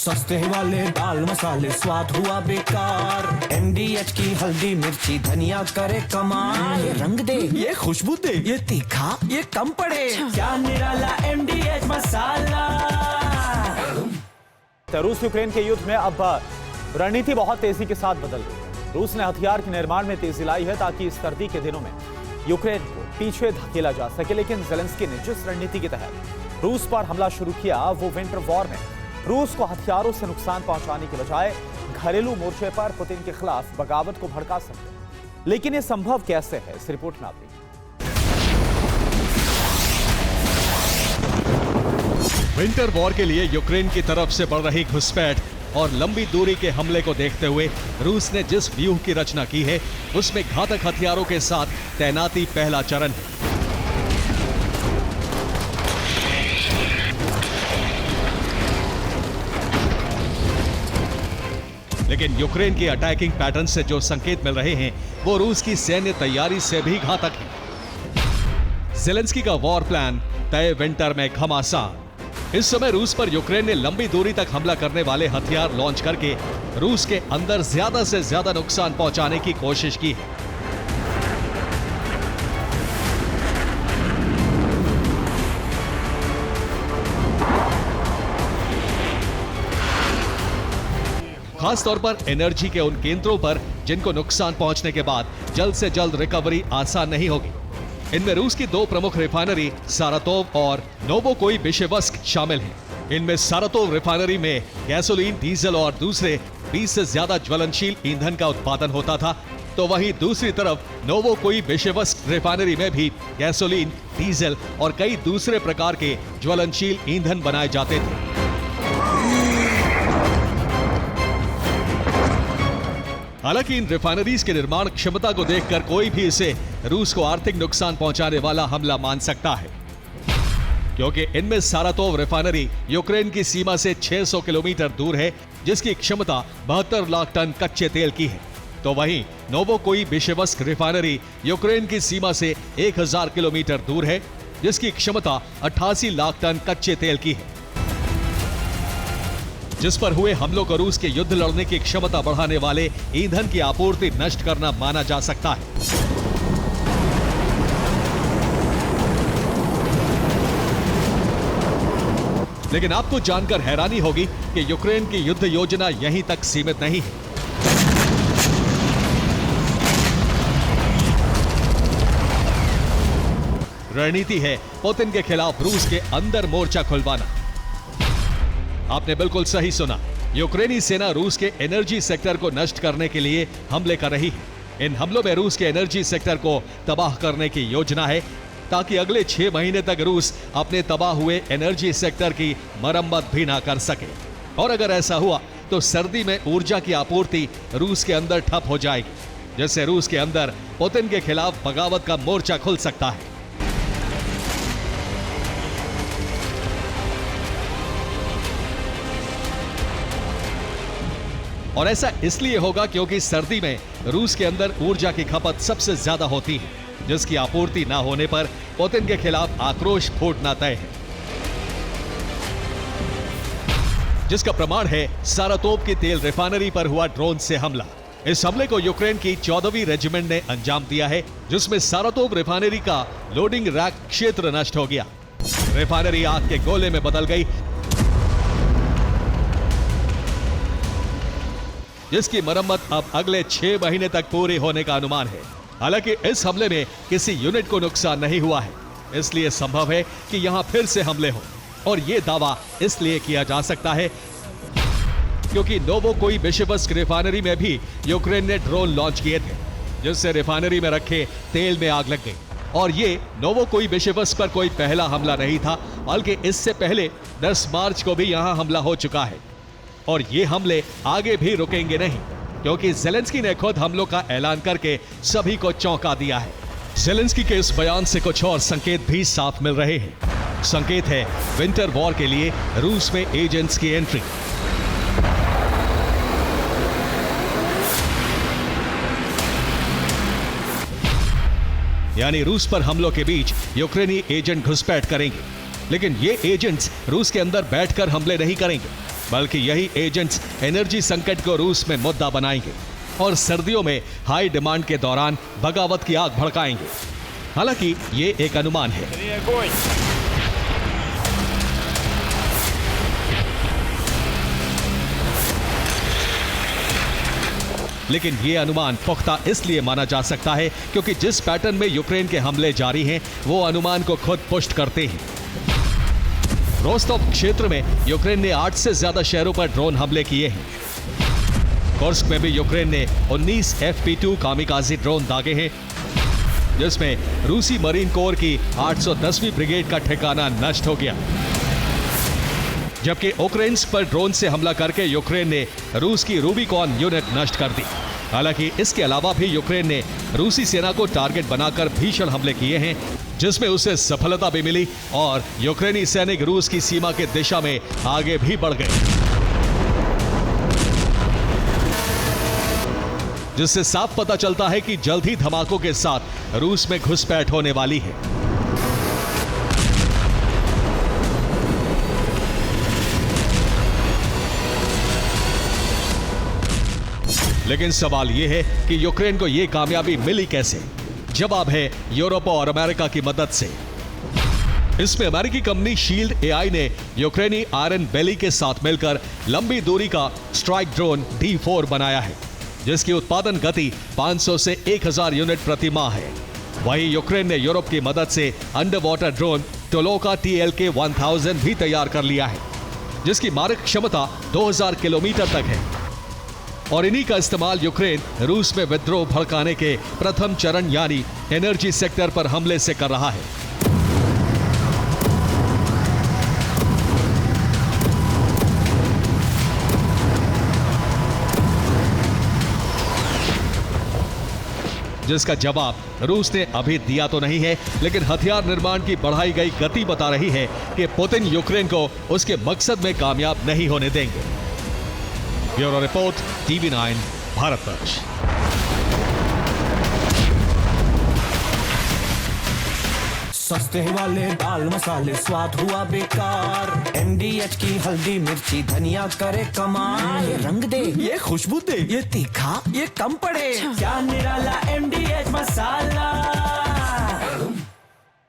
सस्ते वाले दाल मसाले स्वाद हुआ बेकार। MDH की हल्दी मिर्ची धनिया करे कमाल। ये रंग दे, ये खुशबू दे, ये तीखा, ये कम पड़े। क्या निराला MDH मसाला। रूस यूक्रेन के युद्ध में अब रणनीति बहुत तेजी के साथ बदल गई। रूस ने हथियार के निर्माण में तेजी लाई है ताकि इस सर्दी के दिनों में यूक्रेन को पीछे धकेला जा सके। लेकिन ज़ेलेंस्की ने जिस रणनीति के तहत रूस पर हमला शुरू किया, वो विंटर वॉर में रूस को हथियारों से नुकसान पहुंचाने के बजाय घरेलू मोर्चे पर पुतिन के खिलाफ बगावत को भड़का सकते। लेकिन यह संभव कैसे है, इस रिपोर्ट में आप देखिए। विंटर वॉर के लिए यूक्रेन की तरफ से बढ़ रही घुसपैठ और लंबी दूरी के हमले को देखते हुए रूस ने जिस व्यूह की रचना की है, उसमें घातक हथियारों के साथ तैनाती पहला चरण है। लेकिन यूक्रेन की अटैकिंग पैटर्न से जो संकेत मिल रहे हैं, वो रूस की सैन्य तैयारी से भी घातक है। ज़ेलेंस्की का वॉर प्लान तय विंटर में घमासान। इस समय रूस पर यूक्रेन ने लंबी दूरी तक हमला करने वाले हथियार लॉन्च करके रूस के अंदर ज्यादा से ज्यादा नुकसान पहुंचाने की कोशिश की है। खासतौर पर एनर्जी के उन केंद्रों पर जिनको नुकसान पहुंचने के बाद जल्द से जल्द रिकवरी आसान नहीं होगी। इनमें रूस की दो प्रमुख रिफाइनरी सारातोव और नोवोकोइबिशेवस्क शामिल हैं। इनमें सारातोव रिफाइनरी में गैसोलीन, डीजल और दूसरे 20 से ज्यादा ज्वलनशील ईंधन का उत्पादन होता था, तो वहीं दूसरी तरफ नोवोकोइबिशेवस्क रिफाइनरी में भी गैसोलीन, डीजल और कई दूसरे प्रकार के ज्वलनशील ईंधन बनाए जाते थे। हालांकि इन रिफाइनरीज के निर्माण क्षमता को देखकर कोई भी इसे रूस को आर्थिक नुकसान पहुंचाने वाला हमला मान सकता है, क्योंकि इनमें सारातोव रिफाइनरी यूक्रेन की सीमा से 600 किलोमीटर दूर है, जिसकी क्षमता 72 लाख टन कच्चे तेल की है। तो वहीं नोवोकोइबिशेवस्क रिफाइनरी यूक्रेन की सीमा से 1000 किलोमीटर दूर है, जिसकी क्षमता 88 लाख टन कच्चे तेल की है, जिस पर हुए हमलों को रूस के युद्ध लड़ने की क्षमता बढ़ाने वाले ईंधन की आपूर्ति नष्ट करना माना जा सकता है। लेकिन आपको जानकर हैरानी होगी कि यूक्रेन की युद्ध योजना यहीं तक सीमित नहीं है। रणनीति है पुतिन के खिलाफ रूस के अंदर मोर्चा खुलवाना। आपने बिल्कुल सही सुना, यूक्रेनी सेना रूस के एनर्जी सेक्टर को नष्ट करने के लिए हमले कर रही है। इन हमलों में रूस के एनर्जी सेक्टर को तबाह करने की योजना है, ताकि अगले 6 महीने तक रूस अपने तबाह हुए एनर्जी सेक्टर की मरम्मत भी ना कर सके। और अगर ऐसा हुआ तो सर्दी में ऊर्जा की आपूर्ति रूस के अंदर ठप हो जाएगी, जिससे रूस के अंदर पुतिन के खिलाफ बगावत का मोर्चा खुल सकता है। और ऐसा इसलिए होगा क्योंकि सर्दी में रूस के अंदर ऊर्जा की खपत सबसे ज्यादा होती है, जिसकी आपूर्ति ना होने पर पुतिन के खिलाफ आक्रोश फूटना तय है। जिसका प्रमाण है सारातोव की तेल रिफाइनरी पर हुआ ड्रोन से हमला। इस हमले को यूक्रेन की 14वीं रेजिमेंट ने अंजाम दिया है, जिसमें सारातोव रिफाइनरी का लोडिंग रैक क्षेत्र नष्ट हो गया। रिफाइनरी आग के गोले में बदल गई, जिसकी मरम्मत अब अगले 6 महीने तक पूरी होने का अनुमान है। हालांकि इस हमले में किसी यूनिट को नुकसान नहीं हुआ है, इसलिए संभव है कि यहां फिर से हमले हो। और यह दावा इसलिए किया जा सकता है क्योंकि नोवोकोइबिशेवस्क रिफाइनरी में भी यूक्रेन ने ड्रोन लॉन्च किए थे, जिससे रिफाइनरी में रखे तेल में आग लग गई। और ये नोवोकोइबिशेवस्क पर कोई पहला हमला नहीं था, बल्कि इससे पहले 10 मार्च को भी यहां हमला हो चुका है। और ये हमले आगे भी रुकेंगे नहीं, क्योंकि ज़ेलेंस्की ने खुद हमलों का ऐलान करके सभी को चौंका दिया है। ज़ेलेंस्की के इस बयान से कुछ और संकेत भी साफ मिल रहे हैं। संकेत है विंटर वॉर के लिए रूस में एजेंट्स की एंट्री। यानी रूस पर हमलों के बीच यूक्रेनी एजेंट घुसपैठ करेंगे, लेकिन ये एजेंट्स रूस के अंदर बैठकर हमले नहीं करेंगे। बल्कि यही एजेंट्स एनर्जी संकट को रूस में मुद्दा बनाएंगे और सर्दियों में हाई डिमांड के दौरान बगावत की आग भड़काएंगे। हालांकि ये एक अनुमान है। लेकिन ये अनुमान पुख्ता इसलिए माना जा सकता है क्योंकि जिस पैटर्न में यूक्रेन के हमले जारी हैं, वो अनुमान को खुद पुष्ट करते हैं। रोस्तोव क्षेत्र में यूक्रेन ने 8 से ज्यादा शहरों पर ड्रोन हमले किए हैं। कुर्स्क में भी यूक्रेन ने 19 FP2 कामिकाज़ी ड्रोन दागे हैं, जिसमें रूसी मरीन कोर की 810वीं ब्रिगेड का ठिकाना नष्ट हो गया। जबकि ओक्रेन्स्क पर ड्रोन से हमला करके यूक्रेन ने रूस की रूबिकॉन यूनिट नष्ट कर दी। हालांकि इसके अलावा भी यूक्रेन ने रूसी सेना को टारगेट बनाकर भीषण हमले किए हैं, जिसमें उसे सफलता भी मिली और यूक्रेनी सैनिक रूस की सीमा के दिशा में आगे भी बढ़ गए, जिससे साफ पता चलता है कि जल्द ही धमाकों के साथ रूस में घुसपैठ होने वाली है। लेकिन सवाल यह है कि यूक्रेन को यह कामयाबी मिली कैसे? जवाब है यूरोप और अमेरिका की मदद से। इसमें अमेरिकी कंपनी शील्ड एआई ने यूक्रेनी आयरन बेली के साथ मिलकर लंबी दूरी का स्ट्राइक ड्रोन D4 बनाया है, जिसकी उत्पादन गति 500 से 1000 यूनिट प्रति माह है। वहीं यूक्रेन ने यूरोप की मदद से अंडर वाटर ड्रोन टोलोका TLK 1000 भी तैयार कर लिया है, जिसकी मारक क्षमता 2000 किलोमीटर तक है। और इन्हीं का इस्तेमाल यूक्रेन रूस में विद्रोह भड़काने के प्रथम चरण यानी एनर्जी सेक्टर पर हमले से कर रहा है। जिसका जवाब रूस ने अभी दिया तो नहीं है, लेकिन हथियार निर्माण की बढ़ाई गई गति बता रही है कि पुतिन यूक्रेन को उसके मकसद में कामयाब नहीं होने देंगे। Bureau report, TV9 Bharatvarsh. सस्ते वाले दाल मसाले स्वाद हुआ बेकार। MDH की हल्दी मिर्ची धनिया करे कमाल। ये रंग दे, ये खुशबू दे, ये तीखा, ये कम पड़े। क्या निराला MDH मसाला।